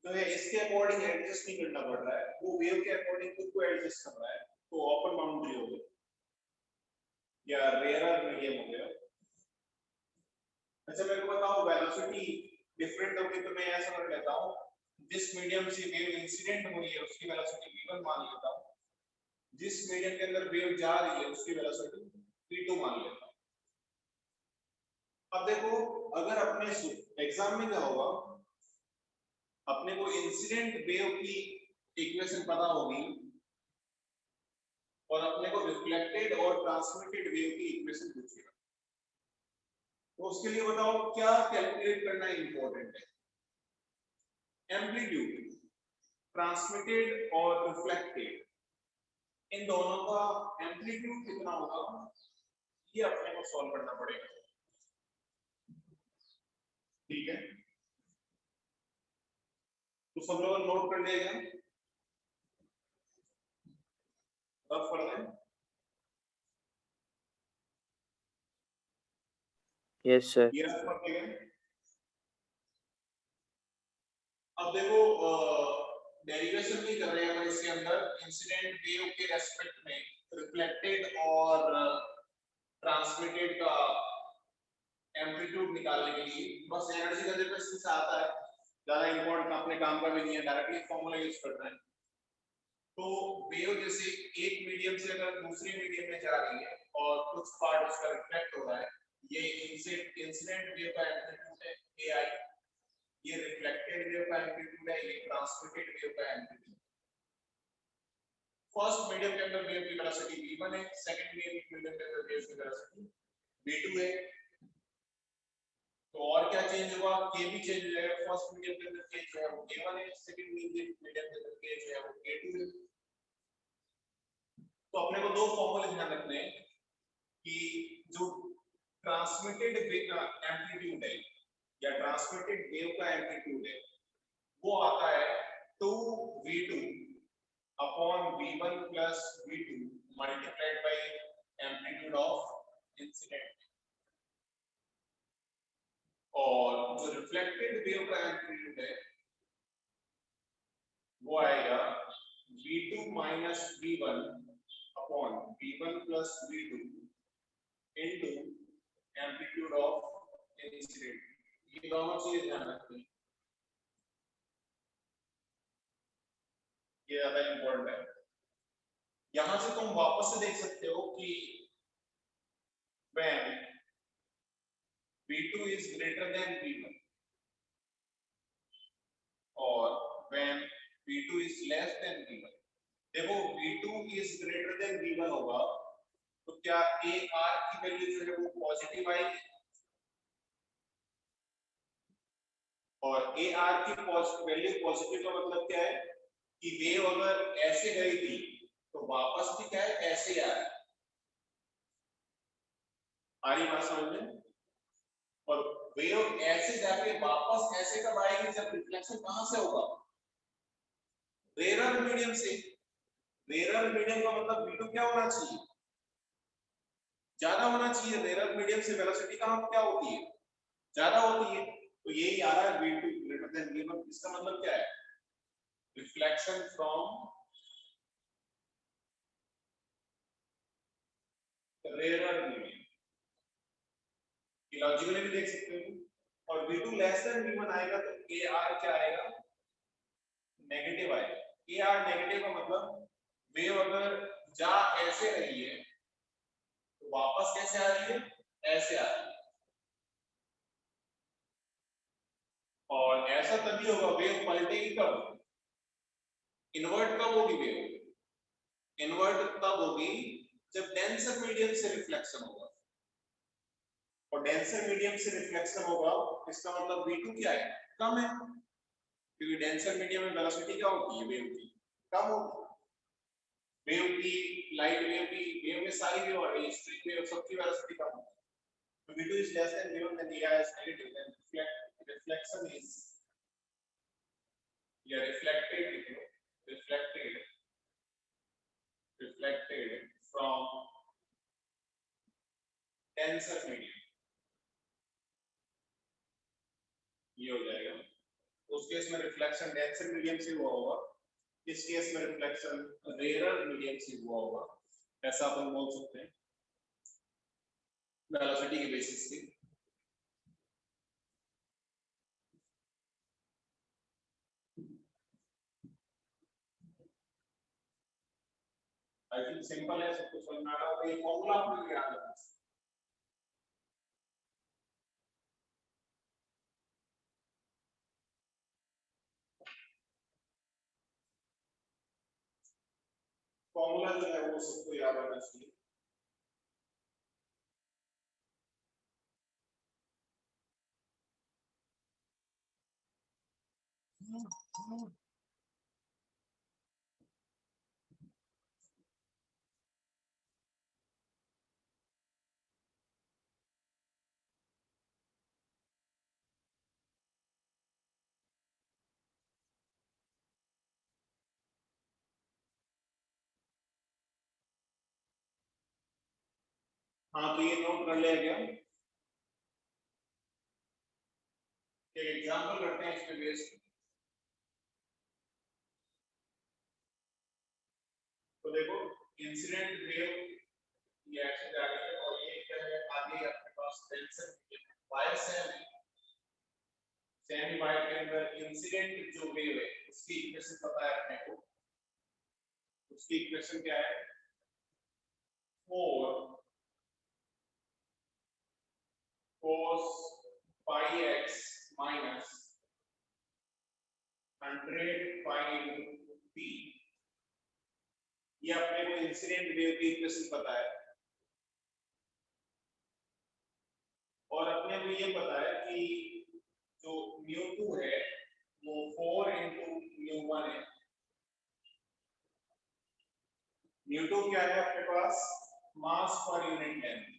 जो है इसके अकॉर्डिंग एडजस्ट नहीं करना पड़ रहा है, वो वेव के अकॉर्डिंग खुद को एडजस्ट कर रहा है, तो ओपन बाउंड्री हो गई या रेयर मीडियम हो गया। अच्छा मेरे को बताओ वेलोसिटी डिफरेंट होगी तो मैं ऐसा कर लेता हूँ, जिस मीडियम से वेव इंसिडेंट हो रही है उसकी वेलोसिटी v1 मान लेता हूँ, जिस मीडियम के अंदर वेव जा रही है उसकी वेलोसिटी v2 मान लेता हूँ। अब देखो अगर अपने एग्जाम में क्या होगा, अपने को इंसिडेंट वेव की इक्वेशन पता होगी और अपने को रिफ्लेक्टेड और ट्रांसमिटेड वेव की इक्वेशन पूछेगा, तो उसके लिए बताओ क्या कैलकुलेट करना इंपॉर्टेंट है, एम्पलीट्यूड, ट्रांसमिटेड और रिफ्लेक्टेड, इन दोनों का एम्पलीट्यूड कितना होगा ये अपने को सॉल्व करना पड़ेगा। ठीक है, तो सब लोग नोट कर लिया, रफ कर दें? Yes sir. ये रफ कर देंगे। अब देखो डेरिवेशन नहीं कर रहे हैं हम इसके अंदर इंसिडेंट वेव के रेस्पेक्ट में रिफ्लेक्टेड और ट्रांसमिटेड का एम्पलीट्यूड निकालने के लिए बस एनर्जी कंजर्वेशन से आता है, ज्यादा इंपॉर्टेंट अपने काम का भी नहीं है, डायरेक्टली फॉर्मूला यूज करना है। तो वेव जैसे एक मीडियम से अगर दूसरे मीडियम में जा रही है और कुछ पार्ट उसका रिफ्लेक्ट हो रहा है, ये इंसिडेंट वेव का एम्पलीट्यूड है ai, ये रिफ्लेक्टेड वेव का एम्पलीट्यूड है, ये ट्रांसमिटेड वेव का एम्पलीट्यूड। फर्स्ट मीडियम के अंदर वेव की वेलोसिटी v1 है, सेकंड मीडियम के अंदर वेव की वेलोसिटी v2 है। तो और क्या चेंज हुआ, k भी चेंज हो जाएगा। फर्स्ट मीडियम के अंदर k जो है वो k1 है, सेकंड मीडियम के अंदर k जो है वो k2 है। तो अपने को दो फॉर्मूले ध्यान रखने हैं कि जो ट्रांसमिटेड एम्पलीट्यूड है या ट्रांसमिटेड वेव का एम्पलीट्यूड है वो आता है 2v2 upon v1 plus v2 multiplied by amplitude of incident, और जो रिफ्लेक्टेड वेव का एम्पलीट्यूड है वो आएगा v2 minus v1 upon v1 plus v2 into amplitude of incident. ये दोनों चीजें ध्यान रखनी, ये ज्यादा इंपॉर्टेंट है। यहां से तुम वापस से देख सकते हो कि when v2 is greater than v1 और when v2 is less than v1, देखो v2 is greater than v1 होगा तो क्या ar की वैल्यू जो है वो पॉजिटिव आएगी, और ar की वैल्यू पॉजिटिव का मतलब क्या है कि वेव अगर ऐसे गई थी तो वापस भी क्या है ऐसे आ रही बात समझ में, और वेव ऐसे जाके वापस ऐसे कब आएगी जब रिफ्लेक्शन कहां से होगा, रेरर मीडियम से। रेरर मीडियम का मतलब v2 क्या होना चाहिए, ज्यादा होना चाहिए। रेरर मीडियम से वेलोसिटी कहां क्या होती है, ज्यादा होती है। तो यही आ रहा है v2 ग्रेटर देन v1। इसका मतलब क्या है, reflection from rarer medium, logically भी देख सकते हो। और v2 लेस देन v1 आएगा तो ar क्या आएगा, नेगेटिव आएगा। ar नेगेटिव का मतलब वेव अगर जा ऐसे रही है तो वापस कैसे आ रही है, ऐसे आ रही है। और ऐसा तभी होगा, वेव पलटेगी कब, इन्वर्ट कब होगी वेव, इन्वर्ट तब होगी जब डेंसर मीडियम से रिफ्लेक्शन होगा। और डेंसर मीडियम से रिफ्लेक्शन होगा इसका मतलब v2 क्या है, कम है, क्योंकि डेंसर मीडियम में वेलोसिटी क्या होती है वेव की, कम होती है। वेव की, लाइट वेव की, वेव में सारी वेव और स्ट्रिंग वेव सबकी वेलोसिटी कम होती है। तो v2 is less than v1 then ar is negative, then reflection is reflected from denser medium, ये हो जाएगा। उस केस में रिफ्लेक्शन डेंसर मीडियम से हुआ होगा, इस केस में रिफ्लेक्शन रेरर मीडियम से हुआ होगा, ऐसा अपन बोल सकते हैं वेलोसिटी के बेसिस पे। आई थिंक सिंपल है, सबको समझ में आ रहा होगा। ये फॉर्मूला आपको याद रखना है। फॉर्मूला जो है वो सबको याद रहना चाहिए। हाँ तो ये नोट कर लिया गया। एक एग्जांपल करते हैं इसमें बेस्ड। तो देखो इंसिडेंट वेव ये ऐसे जा रही है और ये क्या है आगे आपके पास टेंशन वायर सेमी वायर के अंदर इंसिडेंट जो वेव है उसकी इक्वेशन पता है अपने को। उसकी इक्वेशन क्या है 4 cos pi x minus 100 pi into p। ये अपने को इंसिडेंट वेव की इक्वेशन पता है और अपने को ये पता है कि जो μ2 है वो 4 into μ1 है। μ2 क्या है अपने पास मास पर यूनिट लेंथ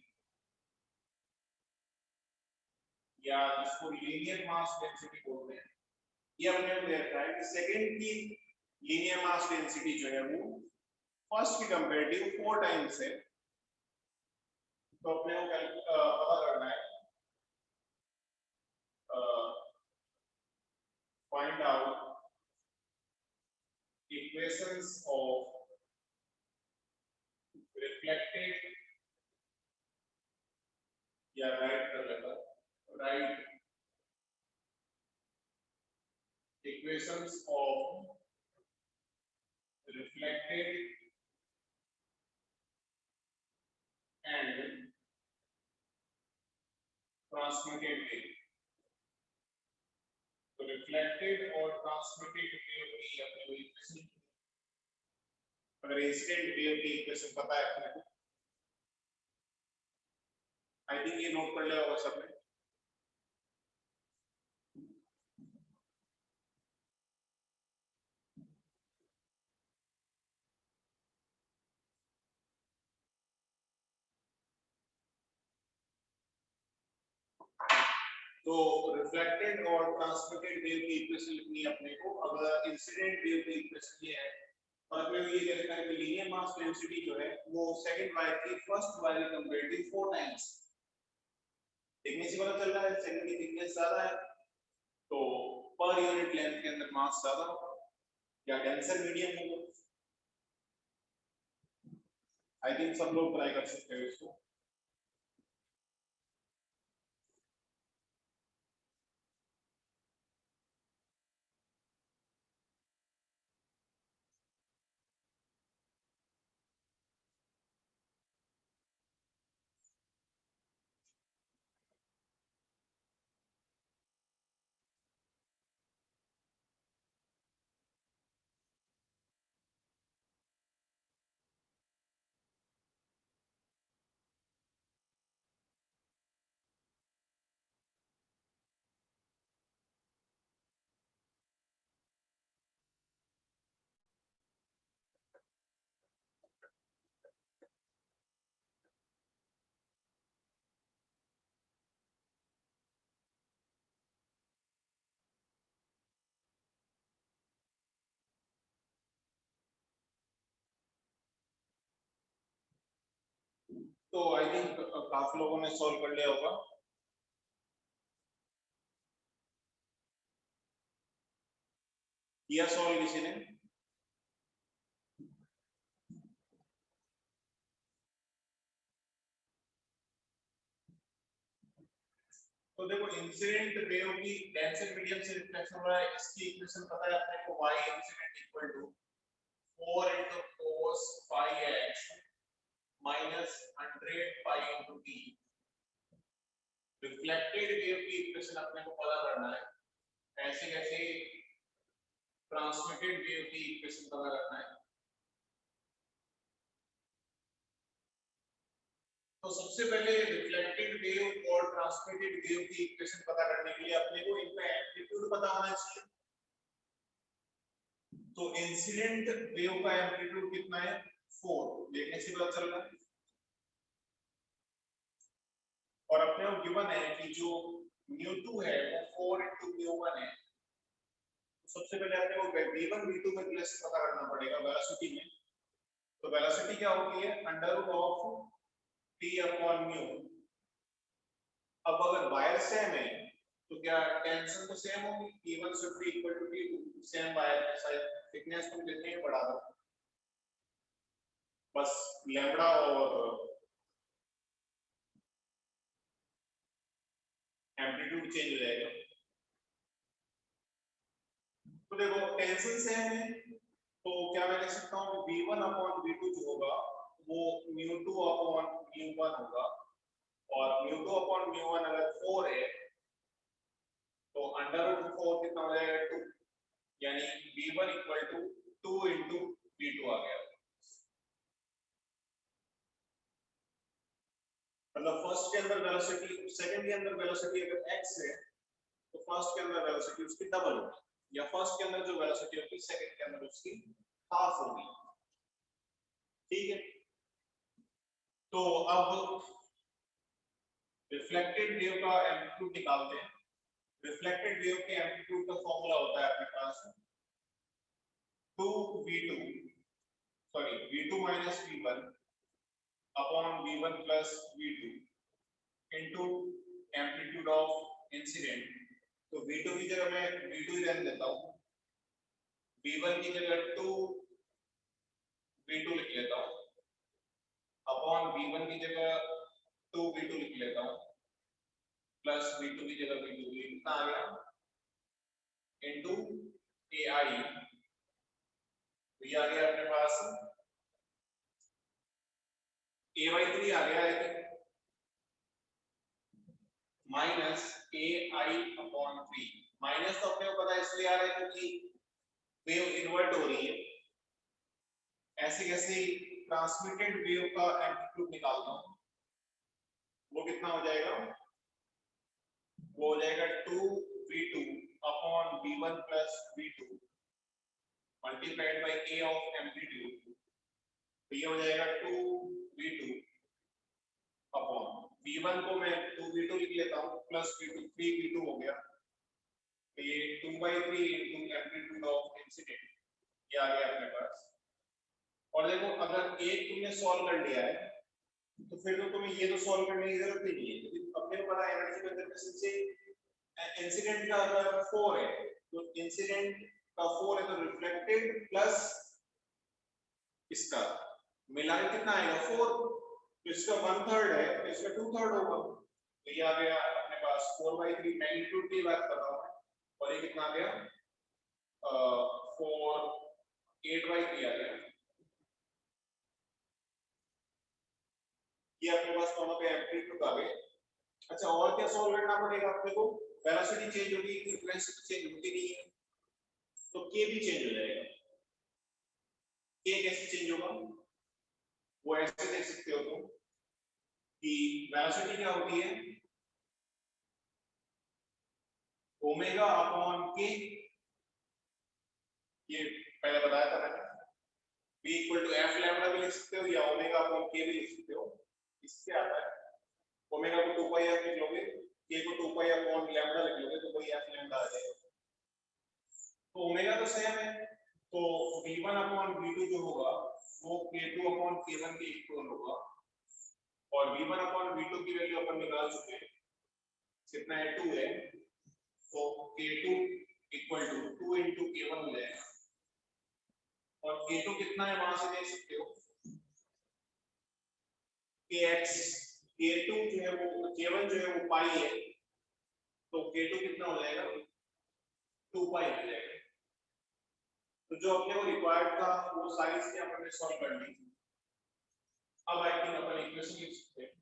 या जिसको लीनियर मास डेंसिटी बोलते हैं। ये अपने को देखता है कि सेकंड की लीनियर मास डेंसिटी जो है वो फर्स्ट की कंपैरेटिव 4 टाइम्स है। तो अपने को पता करना है find out equations of reflected या राइट कर लेता right equations of reflected and transmitted wave। तो रिफ्लेक्टेड और ट्रांसमिटेड वेव की अपने को इक्वेशन अगर इंसिडेंट वेव की इक्वेशन पता है अपने को आई थिंक ये नोट कर लिया होगा सबने। तो रिफ्लेक्टेड और ट्रांसमिटेड वेव की इक्वेशन लिखनी है अपने को। अगर इंसिडेंट वेव की इक्वेशन ये है और अपने को ये देखना है कि लीनियर मास डेंसिटी जो है वो सेकंड वायर की फर्स्ट वायर की कंपैरेटिव 4 टाइम्स। देखने से पता चल रहा है सेकंड की थिकनेस ज्यादा है तो पर यूनिट लेंथ के अंदर मास ज्यादा होगा या डेंसर मीडियम होगा। आई थिंक सब लोग ट्राई कर सकते हैं इसको। तो आई थिंक काफी लोगों ने सॉल्व कर लिया होगा। किया सॉल्व किसी ने? तो देखो इंसिडेंट वेव की डेंसर मीडियम से रिफ्लेक्शन हो रहा है इसकी इक्वेशन पता है अपने को y incident equal to 4 into cos pi x minus 100 pi into t। Reflected wave की इक्वेशन अपने को पता करना है। ऐसे कैसे ट्रांसमिटेड वेव की इक्वेशन पता करना है। तो सबसे पहले रिफ्लेक्टेड वेव और ट्रांसमिटेड वेव की इक्वेशन पता करने के लिए अपने को इनका एम्पलीट्यूड पता होना चाहिए। तो इंसिडेंट वेव का एम्पलीट्यूड कितना है 4 देखने से पता चल रहा है। और अपने को गिवन है कि जो μ2 है वो 4 into μ1 है। तो सबसे पहले अपने को v1 v2 में प्लेस पता करना पड़ेगा वेलोसिटी में। तो वेलोसिटी क्या होती है under root of t upon mu. अब अगर वायर सेम है तो क्या टेंशन तो सेम होगी, T1 should be equal to T2, same wire के साइज थिकनेस तुम कितनी है बढ़ा दो, बस लैम्बडा और एम्पलीट्यूड चेंज हो जाएगा। तो देखो टेंशन सेम है तो क्या मैं कह सकता हूँ v1 अपॉन v2 जो होगा वो μ2 अपॉन μ1 होगा, और μ2 अपॉन μ1 अगर 4 है तो √4 कितना हो जाएगा 2, यानी v1 equal to 2 into v2 आ गया। मतलब फर्स्ट के अंदर वेलोसिटी, सेकंड के अंदर वेलोसिटी अगर x है तो फर्स्ट के अंदर वेलोसिटी उसकी डबल होगी, या फर्स्ट के अंदर जो वेलोसिटी होगी सेकंड के अंदर उसकी हाफ होगी। ठीक है, तो अब रिफ्लेक्टेड वेव का एम्पलीट्यूड निकालते हैं। रिफ्लेक्टेड वेव के एम्पलीट्यूड का फॉर्मूला होता है अपने पास v2 minus v1 upon v1 plus v2 into amplitude of incident. तो v2 की जगह मैं v2 ही रहने देता हूँ, v1 की जगह 2 v2 लिख लेता हूँ, अपॉन v1 की जगह 2 v2 लिख लेता हूँ, प्लस v2 की जगह v2 कितना आ गया इनटू ai। तो ये आ गया अपने पास a/3 आ गया है माइनस ai अपॉन 3। माइनस तो अपने को पता है इसलिए आ रहा है क्योंकि वेव इन्वर्ट हो रही है। ऐसे कैसे ट्रांसमिटेड वेव का एम्पलीट्यूड निकालता हूं, वो कितना हो जाएगा, वो हो जाएगा 2v2 upon v1 plus v2 multiplied by a of amplitude. तो ये हो जाएगा 2v2 अपॉन v1 को मैं 2v2 लिख लेता हूं प्लस v2 3v2 हो गया, तो ये 2/3 इनटू एम्पलीट्यूड ऑफ इंसिडेंट, ये आ गया अपने पास। और देखो अगर एक तुमने सॉल्व कर लिया है तो फिर तो तुम्हें ये तो सॉल्व करने की जरूरत ही नहीं है, क्योंकि अपने को पता है एनर्जी कंजर्वेशन से इंसिडेंट का अगर 4 है तो इंसिडेंट का 4 है तो रिफ्लेक्टेड प्लस इसका मिला के कितना आएगा 4, तो इसका 1/3 है तो इसका 2/3 होगा। तो ये आ गया अपने पास 4/3 मैग्नीट्यूड की बात कर रहा हूं, और ये कितना आ गया 4 8/3 आ गया। ये अपने पास दोनों पे एम्पलीट्यूड आ गए। अच्छा और क्या सॉल्व करना पड़ेगा अपने को, वेलोसिटी चेंज होगी, फ्रीक्वेंसी चेंज होती नहीं है तो k भी चेंज हो जाएगा। k कैसे चेंज होगा, वो ऐसे देख सकते हो तुम कि वेलोसिटी क्या होती है ओमेगा अपॉन k, ये पहले बताया था मैंने, v equal to f lambda भी लिख सकते हो या ओमेगा अपॉन k भी लिख सकते हो। इससे आता है ओमेगा को 2 पाई f लिख लोगे, k को 2 पाई अपॉन लैम्डा लिख लोगे तो वही f लैम्डा आ जाएगा। तो ओमेगा तो सेम है तो v1 अपॉन v2 जो होगा वो k2 अपॉन k1 के इक्वल होगा, और v1 अपॉन v2 की वैल्यू अपन निकाल चुके हैं, कितना है 2 है, तो k2 equal to 2 into k1 हो जाएगा, और k2 कितना है वहां से देख सकते हो kx, k2 जो है वो k1 जो है वो पाई है तो k2 कितना हो जाएगा 2 पाई हो जाएगा। तो जो अपने को रिक्वायर्ड था वो सारी चीजें अपन ने सॉल्व कर ली। अब आई थिंक अपन इक्वेशन लिख सकते हैं।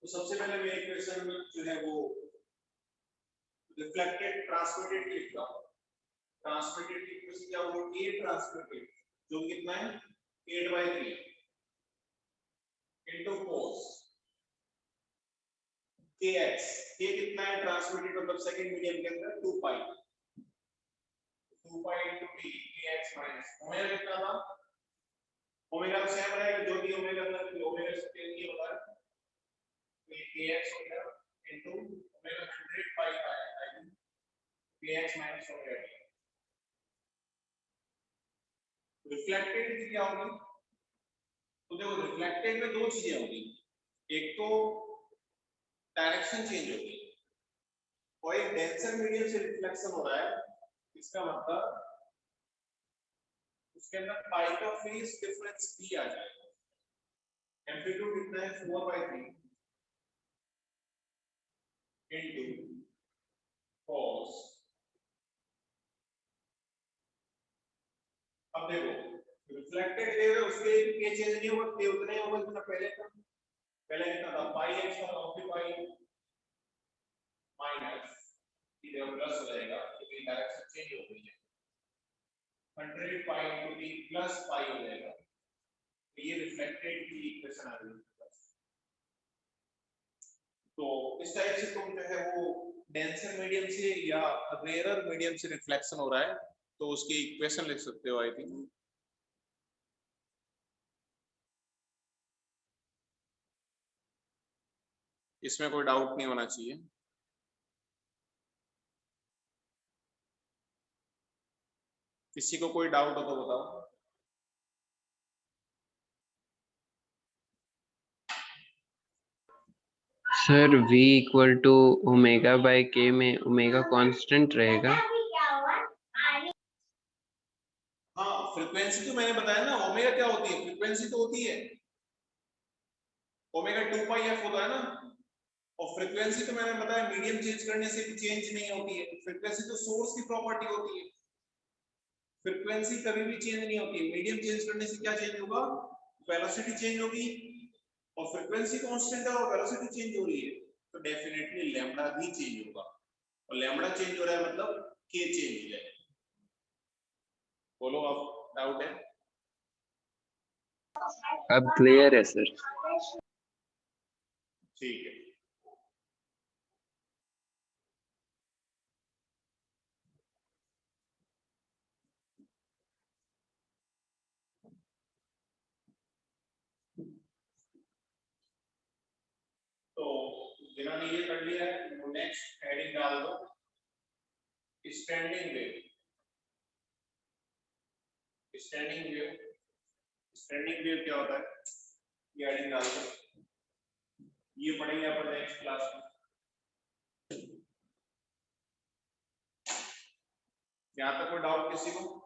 तो सबसे पहले मैं इक्वेशन जो है वो रिफ्लेक्टेड ट्रांसमिटेड लिखता हूं। ट्रांसमिटेड की इक्वेशन क्या होगी, a ट्रांसमिटेड जो कितना है 8/3 इनटू cos kx, k कितना है ट्रांसमिटेड मतलब सेकंड मीडियम के अंदर 2 पाई into t kx minus omega कितना था, ओमेगा तो सेम रहेगा जो भी ओमेगा अंदर ओमेगा से चेंज नहीं होगा, तो ये kx हो गया इनटू ओमेगा 100 पाई आएगा kx minus omega t। Reflected की क्या होगी तो देखो रिफ्लेक्टेड में दो चीजें होगी, एक तो डायरेक्शन चेंज होगी और एक डेंसर मीडियम से रिफ्लेक्शन हो रहा है, इसका मतलब उसके अंदर पाई का फेज डिफरेंस भी आ जाएगा। एम्पलीट्यूड कितना है 4/3 इनटू cos। अब देखो रिफ्लेक्टेड वेव है, उसके के चेंज नहीं होगा, के उतना ही होगा जितना पहले था। पहले कितना था पाई एक्स था, अब भी पाई माइनस इधर प्लस हो जाएगा क्योंकि डायरेक्शन चेंज हो गई है, 100 पाई इनटू टी प्लस पाई हो जाएगा। तो ये रिफ्लेक्टेड की इक्वेशन आ गई। तो इस टाइप से तुम जो है वो डेंसर मीडियम से या रेयरर मीडियम से रिफ्लेक्शन हो रहा है तो उसकी इक्वेशन लिख सकते हो आई थिंक। इसमें कोई डाउट नहीं होना चाहिए। किसी को कोई डाउट हो तो बताओ। Sir v equal to omega by k में ओमेगा कांस्टेंट रहेगा। हाँ फ्रीक्वेंसी तो मैंने बताया ना, ओमेगा क्या होती है, फ्रीक्वेंसी तो होती है ओमेगा 2πf होता है ना, और फ्रीक्वेंसी तो मैंने बताया मीडियम चेंज करने से भी चेंज नहीं होती है। फ्रीक्वेंसी तो सोर्स की प्रॉपर्टी होती है, फ्रीक्वेंसी कभी भी चेंज नहीं होती है। मीडियम चेंज करने से क्या चेंज होगा, वेलोसिटी चेंज होगी, और फ्रीक्वेंसी कांस्टेंट है और वेलोसिटी चेंज हो रही है तो डेफिनेटली लैम्बडा भी चेंज होगा, और लैम्बडा चेंज हो रहा है मतलब के चेंज हो जाएगा। बोलो अब डाउट है? अब क्लियर है सर। ठीक है। तो जिन्होंने ये कर लिया है वो नेक्स्ट हेडिंग डाल दो, standing wave. Standing wave, standing wave क्या होता है ये हेडिंग डाल दो, ये पढ़ेंगे अपन नेक्स्ट क्लास में। यहाँ तक कोई डाउट किसी को?